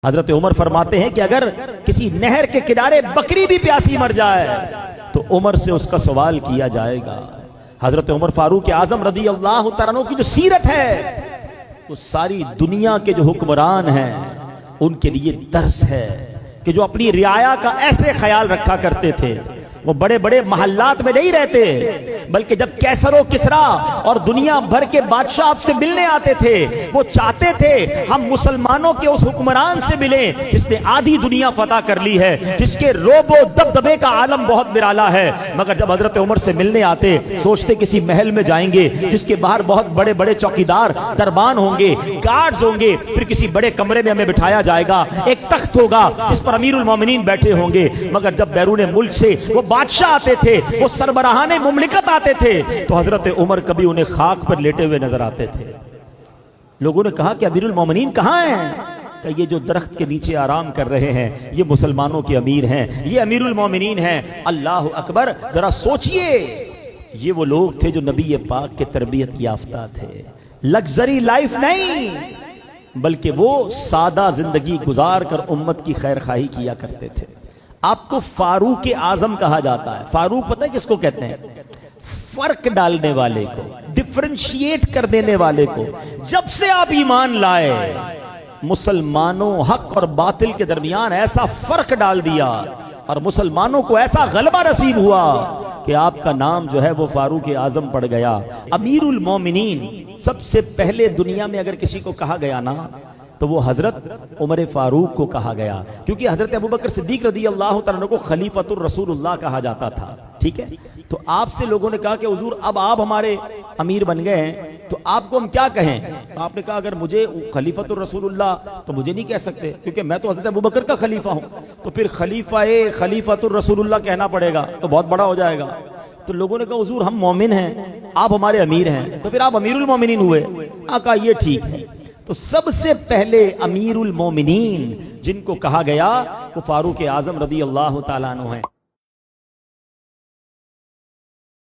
حضرت عمر فرماتے ہیں کہ اگر کسی نہر کے کنارے بکری بھی پیاسی مر جائے تو عمر سے اس کا سوال کیا جائے گا۔ حضرت عمر فاروق اعظم رضی اللہ تعالیٰ عنہ کی جو سیرت ہے وہ ساری دنیا کے جو حکمران ہیں ان کے لیے درس ہے کہ جو اپنی رعایا کا ایسے خیال رکھا کرتے تھے۔ وہ بڑے بڑے محلات میں نہیں رہتے بلکہ جب کیسر و کسرا اور دنیا بھر کے بادشاہ آپ سے ملنے آتے تھے وہ چاہتے تھے ہم مسلمانوں کے اس حکمران سے ملیں جس نے آدھی دنیا فتح کر لی ہے، جس کے روب و دبدبے کا عالم بہت نرالا ہے۔ مگر جب حضرت عمر سے ملنے آتے سوچتے کسی محل میں جائیں گے جس کے باہر بہت بڑے بڑے چوکیدار دربان ہوں گے، گارڈز ہوں گے، پھر کسی بڑے کمرے میں ہمیں بٹھایا جائے گا، ایک تخت ہوگا جس پر امیر المومنین بیٹھے ہوں گے۔ مگر جب بیرون ملک سے وہ بادشاہ آتے تھے، وہ سربراہان مملکت آتے تھے تو حضرت عمر کبھی انہیں خاک پر لیٹے ہوئے نظر آتے تھے۔ لوگوں نے کہا کہ امیر المومنین کہاں ہیں؟ کہ یہ جو درخت کے نیچے آرام کر رہے ہیں یہ مسلمانوں کے امیر ہیں، یہ امیر المومنین ہیں۔ اللہ اکبر، ذرا سوچئے یہ وہ لوگ تھے جو نبی پاک کے تربیت یافتہ تھے، لگژری لائف نہیں بلکہ وہ سادہ زندگی گزار کر امت کی خیر خواہی کیا کرتے تھے۔ آپ کو فاروق اعظم کہا جاتا ہے۔ فاروق پتہ ہے کس کو کہتے ہیں؟ فرق ڈالنے والے کو، ڈفرینشیٹ کر دینے والے کو۔ جب سے آپ ایمان لائے مسلمانوں حق اور باطل کے درمیان ایسا فرق ڈال دیا اور مسلمانوں کو ایسا غلبہ نصیب ہوا کہ آپ کا نام جو ہے وہ فاروق اعظم پڑ گیا۔ امیر المومنین سب سے پہلے دنیا میں اگر کسی کو کہا گیا نا تو وہ حضرت عمر فاروق کو کہا گیا، کیونکہ حضرت ابوبکر صدیق رضی اللہ تعالیٰ عنہ کو خلیفۃ الرسول اللہ کہا جاتا تھا، ٹھیک ہے؟ تو آپ سے لوگوں نے کہا کہ حضور اب آپ ہمارے امیر بن گئے ہیں تو آپ کو ہم کیا کہیں؟ تو آپ نے کہا اگر مجھے خلیفۃ الرسول اللہ تو مجھے نہیں کہہ سکتے کیونکہ میں تو حضرت ابوبکر کا خلیفہ ہوں، تو پھر خلیفۃ الرسول اللہ کہنا پڑے گا تو بہت بڑا ہو جائے گا۔ تو لوگوں نے کہا حضور ہم مومن ہیں، آپ ہمارے امیر ہیں، تو پھر آپ امیر المومنین ہوئے۔ کہا یہ ٹھیک ہے۔ تو سب سے پہلے امیر المومنین جن کو کہا گیا وہ فاروق اعظم رضی اللہ تعالیٰ عنہ ہیں۔